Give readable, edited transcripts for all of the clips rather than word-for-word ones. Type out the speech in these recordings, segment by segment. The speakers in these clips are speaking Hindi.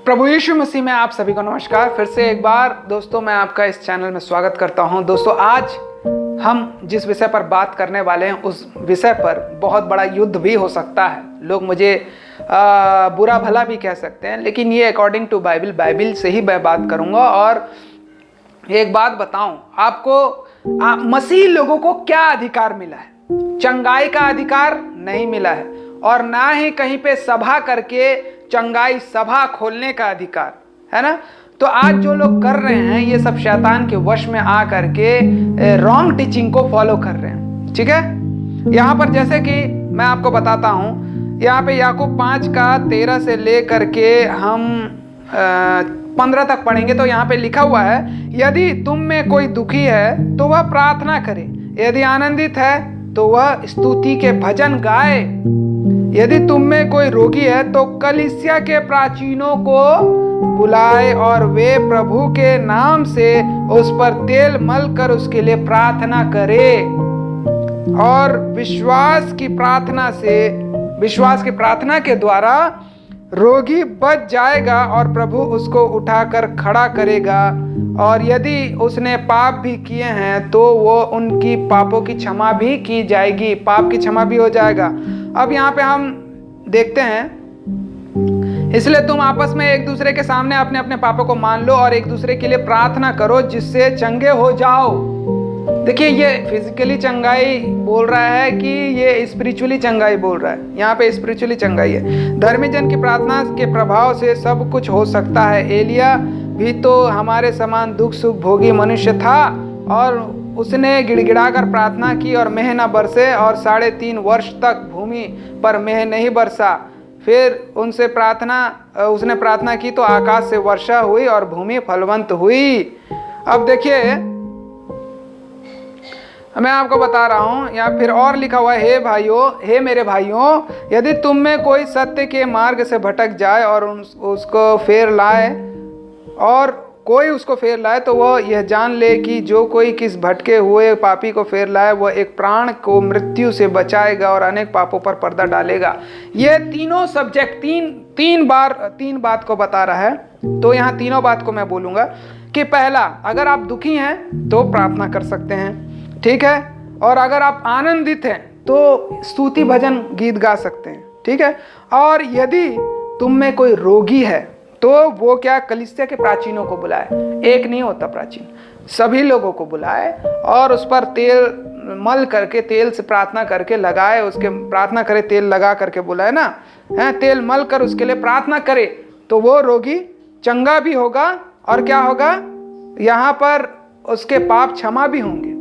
प्रभु यीशु मसीह में आप सभी को नमस्कार। फिर से एक बार दोस्तों मैं आपका इस चैनल में स्वागत करता हूं। दोस्तों आज हम जिस विषय पर बात करने वाले हैं उस विषय पर बहुत बड़ा युद्ध भी हो सकता है। लोग मुझे बुरा भला भी कह सकते हैं, लेकिन ये अकॉर्डिंग टू बाइबल से ही मैं बात करूंगा। और एक बात बताऊं आपको, मसीह लोगों को क्या अधिकार मिला है? चंगाई का अधिकार नहीं मिला है, और ना ही कहीं पे सभा करके चंगाई सभा खोलने का अधिकार है ना। तो आज जो लोग कर रहे हैं ये सब शैतान के वश में आ करके रॉन्ग टीचिंग को फॉलो कर रहे हैं। ठीक है, यहाँ पर जैसे कि मैं आपको बताता हूँ, यहाँ पे याकूब 5:13 से लेकर के हम 15 तक पढ़ेंगे। तो यहाँ पे लिखा हुआ है, यदि तुम में कोई दुखी है तो वह प्रार्थना करे, यदि आनंदित है तो वह स्तुति के भजन गाए। यदि तुम में कोई रोगी है तो कलीसिया के प्राचीनों को बुलाए और वे प्रभु के नाम से उस पर तेल मल कर उसके लिए प्रार्थना करे। और विश्वास की प्रार्थना के द्वारा रोगी बच जाएगा और प्रभु उसको उठाकर खड़ा करेगा। और यदि उसने पाप भी किए हैं तो वो उनकी पापों की क्षमा भी की जाएगी, पाप की क्षमा भी हो जाएगा। अब यहाँ पे हम देखते हैं, इसलिए तुम आपस में एक दूसरे के सामने अपने अपने पापों को मान लो और एक दूसरे के लिए प्रार्थना करो जिससे चंगे हो जाओ। देखिए, ये फिजिकली चंगाई बोल रहा है कि ये स्पिरिचुअली चंगाई बोल रहा है। यहाँ पे स्पिरिचुअली चंगाई है। धर्मी जन की प्रार्थना के प्रभाव से सब कुछ हो सकता है। एलिया भी तो हमारे समान दुख सुख भोगी मनुष्य था और उसने गिड़गिड़ाकर प्रार्थना की और मेह न बरसे, और 3.5 वर्ष तक भूमि पर मेह नहीं बरसा। फिर उसने प्रार्थना की तो आकाश से वर्षा हुई और भूमि फलवंत हुई। अब देखिए, मैं आपको बता रहा हूं, या फिर और लिखा हुआ है, हे मेरे भाइयों, यदि तुम में कोई सत्य के मार्ग से भटक जाए और उसको फेर लाए, और कोई उसको फेर लाए, तो वह यह जान ले कि जो कोई किस भटके हुए पापी को फेर लाए वह एक प्राण को मृत्यु से बचाएगा और अनेक पापों पर पर्दा डालेगा। ये तीनों सब्जेक्ट तीन बात को बता रहा है। तो यहाँ तीनों बात को मैं बोलूँगा कि पहला, अगर आप दुखी हैं तो प्रार्थना कर सकते हैं, ठीक है। और अगर आप आनंदित हैं तो स्तुति भजन गीत गा सकते हैं, ठीक है। और यदि तुम में कोई रोगी है तो वो क्या, कलीसिया के प्राचीनों को बुलाए। एक नहीं होता प्राचीन, सभी लोगों को बुलाए और उस पर तेल मल करके, तेल से प्रार्थना करके लगाए, उसके प्रार्थना करे, तेल लगा करके बुलाए ना, है, तेल मल कर उसके लिए प्रार्थना करे, तो वो रोगी चंगा भी होगा। और क्या होगा, यहाँ पर उसके पाप क्षमा भी होंगे।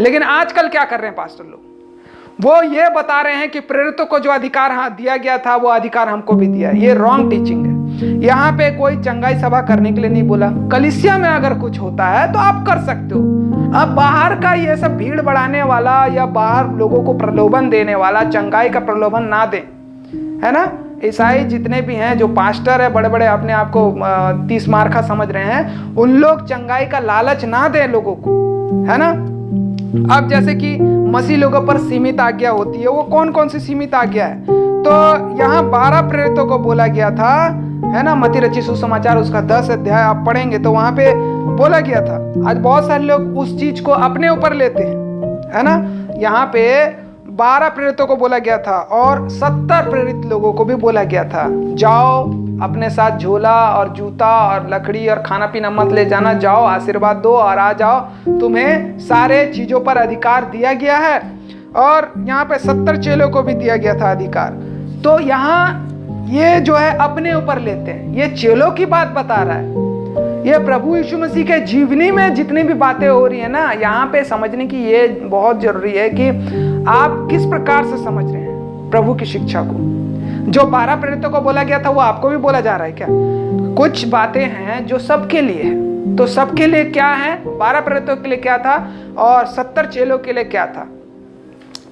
लेकिन आजकल क्या कर रहे हैं पास्टर लोग, वो ये बता रहे हैं कि प्रेरितों को जो अधिकार दिया गया था वो अधिकार हमको भी दिया। ये रॉन्ग टीचिंग है। यहाँ पे कोई चंगाई सभा करने के लिए नहीं बोला। कलीसिया में अगर कुछ होता है तो आप कर सकते हो। अब बाहर का ये सब भीड़ बढ़ाने वाला या बाहर लोगों को प्रलोभन देने वाला चंगाई का प्रलोभन ना दें, है ना। ईसाई जितने भी हैं, जो पास्टर है बड़े बड़े, अपने आप को 30 मार्का समझ रहे हैं, उन लोग चंगाई का लालच ना दें लोगों को, है ना। अब जैसे कि मसीह लोगों पर सीमित आज्ञा होती है, वो कौन कौन सी सीमित आज्ञा है? तो यहाँ 12 प्रेरितों को बोला गया था, है ना। मत्ती रचित सुसमाचार उसका 10 अध्याय आप पढ़ेंगे तो वहां पे बोला गया था। आज बहुत सारे लोग उस चीज को अपने ऊपर लेते हैं, है ना। यहाँ पे 12 प्रेरितों को बोला गया था और 70 प्रेरित लोगों को भी बोला गया था, जाओ अपने साथ झोला और जूता और लकड़ी और खाना पीना मत ले जाना, जाओ आशीर्वाद दो और आ जाओ, तुम्हें सारे चीजों पर अधिकार दिया गया है। और यहाँ पे 70 चेलों को भी दिया गया था अधिकार। तो यहाँ ये जो है अपने ऊपर लेते हैं, ये चेलों की बात बता रहा है। ये प्रभु यीशु मसीह के जीवनी में जितनी भी बातें हो रही है ना, यहाँ पे समझने की ये बहुत जरूरी है कि आप किस प्रकार से समझ रहे हैं प्रभु की शिक्षा को। जो 12 प्रेरितों को बोला गया था वो आपको भी बोला जा रहा है क्या? कुछ बातें हैं जो सबके लिए है। तो सबके लिए क्या है? 12 प्रेरितों के लिए क्या था और 70 चेलों के लिए क्या था,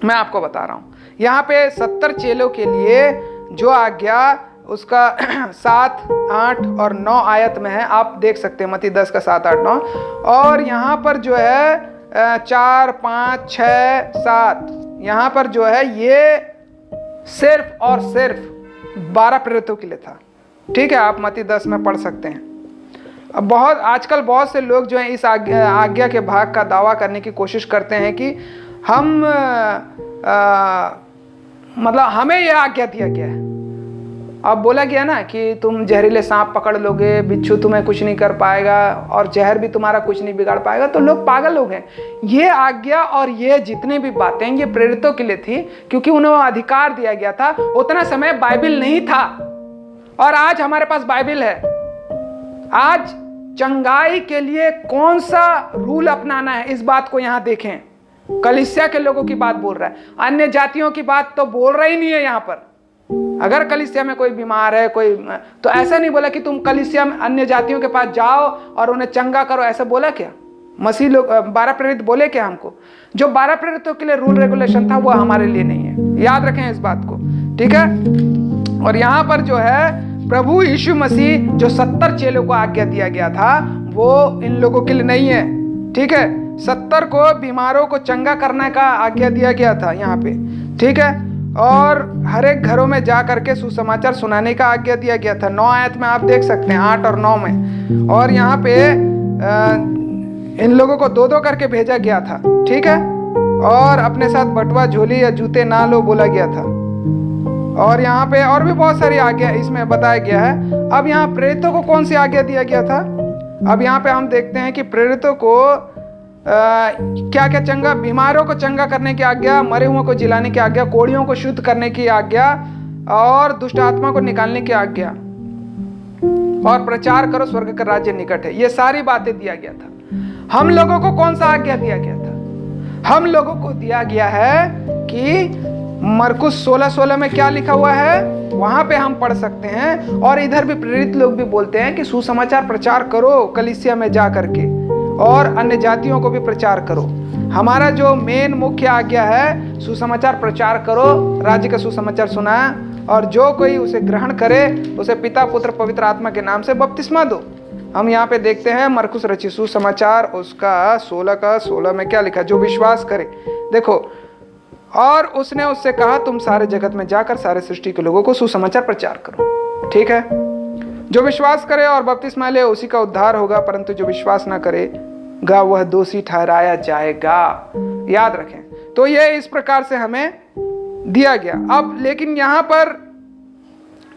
मैं आपको बता रहा हूँ। यहाँ पे 70 चेलों के लिए जो आज्ञा उसका 7, 8 और 9 आयत में है, आप देख सकते हैं, मत्ती 10 का 7, 8, 9। और यहाँ पर जो है 4, 5, 6, 7, यहाँ पर जो है ये सिर्फ और सिर्फ 12 प्रेरितों के लिए था। ठीक है, आप मत्ती 10 में पढ़ सकते हैं। अब आजकल बहुत से लोग जो हैं इस आज्ञा के भाग का दावा करने की कोशिश करते हैं कि हम मतलब हमें यह आज्ञा दिया गया है। अब बोला गया ना कि तुम जहरीले सांप पकड़ लोगे, बिच्छू तुम्हें कुछ नहीं कर पाएगा और जहर भी तुम्हारा कुछ नहीं बिगाड़ पाएगा, तो लोग पागल लोग हैं। ये आज्ञा और ये जितनी भी बातें ये प्रेरितों के लिए थी, क्योंकि उन्हें अधिकार दिया गया था। उतना समय बाइबिल नहीं था और आज हमारे पास बाइबिल है। आज चंगाई के लिए कौन सा रूल अपनाना है, इस बात को यहां देखें। कलीसिया के लोगों की बात बोल रहा है, अन्य जातियों की बात तो बोल रहा ही नहीं है यहां पर। अगर कलीसिया में कोई बीमार है कोई, तो ऐसा नहीं बोला कि तुम कलीसिया में अन्य जातियों के पास जाओ और उन्हें चंगा करो, ऐसा बोला क्या? मसीह लोग 12 प्रेरित बोले क्या हमको? जो 12 प्रेरितों के लिए रूल रेगुलेशन था वो हमारे लिए नहीं है, याद रखें इस बात को, ठीक है। और यहां पर जो है प्रभु यीशु मसीह जो 70 चेलों को आज्ञा दिया गया था वो इन लोगों के लिए नहीं है, ठीक है। 70 को बीमारों को चंगा करने का आज्ञा दिया गया था यहाँ पे, ठीक है। और हर एक घरों में जा करके सुसमाचार सुनाने का आज्ञा दिया गया था। 9 आयत में आप देख सकते हैं, 8 और 9 में। और यहाँ पे इन लोगों को 2-2 करके भेजा गया था, ठीक है। और अपने साथ बटुआ, झोली या जूते ना लो बोला गया था। और यहाँ पे और भी बहुत सारी आज्ञा इसमें बताया गया है। अब यहाँ प्रेरितों को कौन सी आज्ञा दिया गया था? अब यहाँ पे हम देखते हैं कि प्रेरितों को क्या क्या चंगा, बीमारों को चंगा करने की आज्ञा, मरे हुओं को जिलाने की आज्ञा, कोढ़ियों को शुद्ध करने की आज्ञा और दुष्ट आत्मा को निकालने की आज्ञा, और प्रचार करो स्वर्ग का राज्य निकट है। ये सारी बातें दिया गया था। हम लोगों को कौन सा आज्ञा दिया गया था? हम लोगों को दिया गया है कि मरकुस 16:16 में क्या लिखा हुआ है वहां पे हम पढ़ सकते हैं। और इधर भी प्रेरित लोग भी बोलते हैं कि सुसमाचार प्रचार करो कलीसिया में जा करके, और अन्य जातियों को भी प्रचार करो। हमारा जो मेन मुख्य आज्ञा है, सुसमाचार प्रचार करो, राज्य का सुसमाचार सुनाए, और जो कोई उसे ग्रहण करे उसे पिता पुत्र पवित्र आत्मा के नाम से बपतिस्मा दो। हम यहाँ पे देखते हैं मरकुस रचित सुसमाचार उसका 16 में क्या लिखा, जो विश्वास करे। देखो, और उसने उससे कहा तुम सारे जगत में जाकर सारे सृष्टि के लोगों को सुसमाचार प्रचार करो, ठीक है। जो विश्वास करे और बपतिस्मा ले उसी का उद्धार होगा, परंतु जो विश्वास ना करेगा वह दोषी ठहराया जाएगा। याद रखें। तो ये इस प्रकार से हमें दिया गया। अब लेकिन यहाँ पर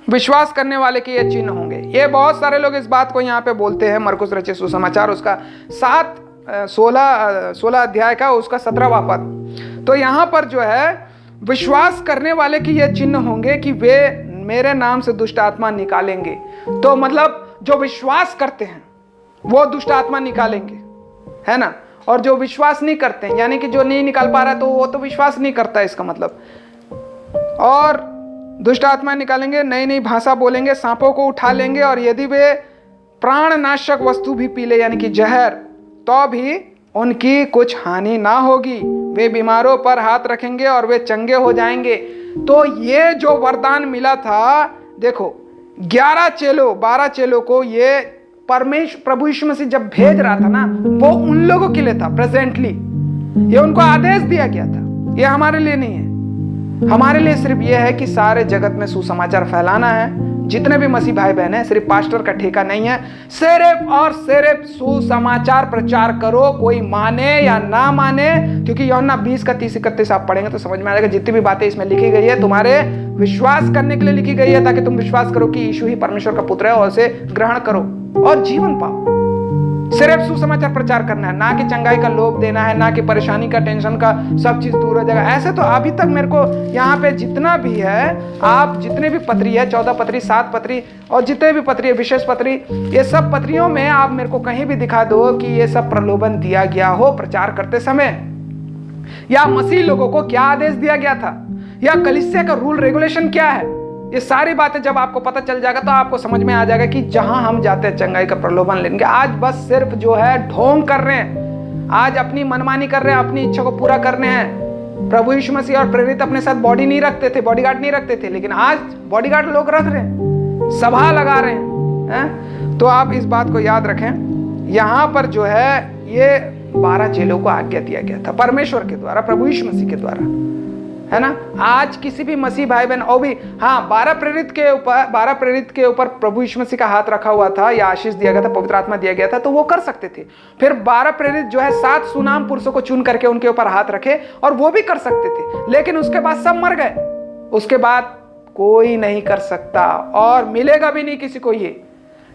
विश्वास करने वाले के ये चिन्ह होंगे। ये बहुत सारे लोग इस बात को यहाँ पे बोलते हैं। मरकुस रचित सुसमाचार उसका 16 अध्याय का उसका 17वां पद। तो यहाँ पर जो है विश्वास करने वाले की ये चिन्ह होंगे कि वे मेरे नाम से दुष्ट आत्मा निकालेंगे। तो मतलब जो विश्वास करते हैं वो दुष्ट आत्मा निकालेंगे, है ना। और जो विश्वास नहीं करते हैं, यानी कि जो नहीं निकाल पा रहा, तो वो तो विश्वास नहीं करता इसका मतलब। और दुष्ट आत्मा निकालेंगे, नई नई भाषा बोलेंगे, सांपों को उठा लेंगे, और यदि वे प्राणनाशक वस्तु भी पी ले, यानी कि जहर, तो भी उनकी कुछ हानि ना होगी। वे बीमारों पर हाथ रखेंगे और वे चंगे हो जाएंगे। तो ये जो वरदान मिला था, देखो 12 चेलों को ये प्रभु यीशु मसीह जब भेज रहा था ना, वो उन लोगों के लिए था प्रेजेंटली। ये उनको आदेश दिया गया था, ये हमारे लिए नहीं है। हमारे लिए सिर्फ ये है कि सारे जगत में सुसमाचार फैलाना है। जितने भी मसीह भाई बहन हैं, सिर्फ पास्टर का ठेका नहीं है। सिर्फ और सिर्फ सुसमाचार प्रचार करो, कोई माने या ना माने। क्योंकि यूहन्ना 20 का 30-31 आप पढ़ेंगे तो समझ में आ जाएगा। जितनी भी बातें इसमें लिखी गई है तुम्हारे विश्वास करने के लिए लिखी गई है, ताकि तुम विश्वास करो कि यीशु ही परमेश्वर का पुत्र है और उसे ग्रहण करो और जीवन पाओ। सिर्फ सुसमाचार प्रचार करना है, ना कि चंगाई का लोभ देना है, ना कि परेशानी का, टेंशन का, सब चीज दूर हो जाएगा। ऐसे तो अभी तक मेरे को यहाँ पे जितना भी है, आप जितने भी पत्री है, 14 पत्री, 7 पत्री और जितने भी पत्री है, विशेष पत्री, ये सब पत्रियों में आप मेरे को कहीं भी दिखा दो कि ये सब प्रलोभन दिया गया हो प्रचार करते समय, या मसीह लोगों को क्या आदेश दिया गया था, या कलीसिया का रूल रेगुलेशन क्या है। ये सारी बातें जब आपको पता चल जाएगा तो आपको समझ में आ जाएगा कि जहां हम जाते हैं चंगाई का प्रलोभन लेंगे। आज बस सिर्फ जो है ढोंग कर रहे हैं, आज अपनी मनमानी कर रहे हैं, अपनी इच्छा को पूरा करने हैं। प्रभु यीशु मसीह और प्रेरित अपने साथ बॉडी नहीं रखते थे, बॉडीगार्ड नहीं रखते थे, लेकिन आज बॉडीगार्ड लोग रख रहे हैं, सभा लगा रहे हैं। तो आप इस बात को याद रखें। यहाँ पर जो है ये 12 चेलों को आज्ञा दिया गया था परमेश्वर के द्वारा, प्रभु यीशु मसीह के द्वारा, है ना। आज किसी भी मसीह भाई बहन और भी, हाँ 12 प्रेरित के ऊपर प्रभु यीशु मसीह का हाथ रखा हुआ था या आशीष दिया गया था, पवित्र आत्मा दिया गया था, तो वो कर सकते थे। फिर 12 प्रेरित जो है 7 सुनाम पुरुषों को चुन करके उनके ऊपर हाथ रखे और वो भी कर सकते थे, लेकिन उसके बाद सब मर गए। उसके बाद कोई नहीं कर सकता और मिलेगा भी नहीं किसी को ये,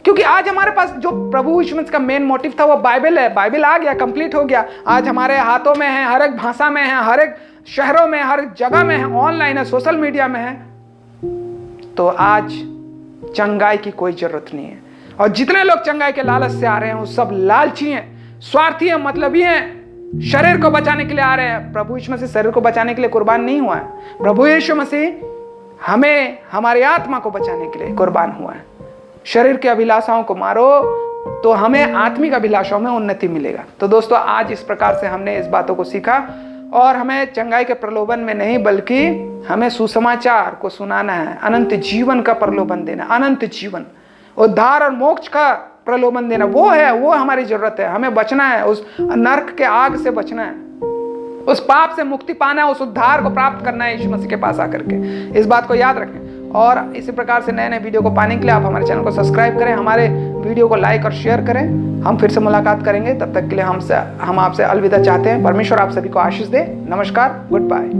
क्योंकि आज हमारे पास जो प्रभु यीशु मसीह का मेन मोटिव था वो बाइबल है। बाइबल आ गया, कंप्लीट हो गया, आज हमारे हाथों में है, हर एक भाषा में है, हर एक शहरों में, हर जगह में है, ऑनलाइन है, सोशल मीडिया में है। तो आज चंगाई की कोई जरूरत नहीं है। और जितने लोग चंगाई के लालच से आ रहे हैं वो सब लालची हैं, स्वार्थी हैं, मतलबी हैं, शरीर को बचाने के लिए आ रहे हैं। प्रभु यीशु मसीह शरीर को बचाने के लिए कुर्बान नहीं हुआ है। प्रभु यीशु मसीह हमें, हमारी आत्मा को बचाने के लिए कुर्बान हुआ है। शरीर के अभिलाषाओं को मारो तो हमें आत्मिक अभिलाषाओं में उन्नति मिलेगा। तो दोस्तों, आज इस प्रकार से हमने इस बातों को सीखा और हमें चंगाई के प्रलोभन में नहीं बल्कि हमें सुसमाचार को सुनाना है, अनंत जीवन का प्रलोभन देना, अनंत जीवन, उद्धार और मोक्ष का प्रलोभन देना, वो है, वो हमारी जरूरत है। हमें बचना है, उस नरक के आग से बचना है, उस पाप से मुक्ति पाना है, उस उद्धार को प्राप्त करना है यीशु मसीह के पास आकर के। इस बात को याद रखें और इसी प्रकार से नए नए वीडियो को पाने के लिए आप हमारे चैनल को सब्सक्राइब करें, हमारे वीडियो को लाइक और शेयर करें। हम फिर से मुलाकात करेंगे, तब तक के लिए हम आपसे अलविदा चाहते हैं। परमेश्वर आप सभी को आशीष दे। नमस्कार, गुड बाय।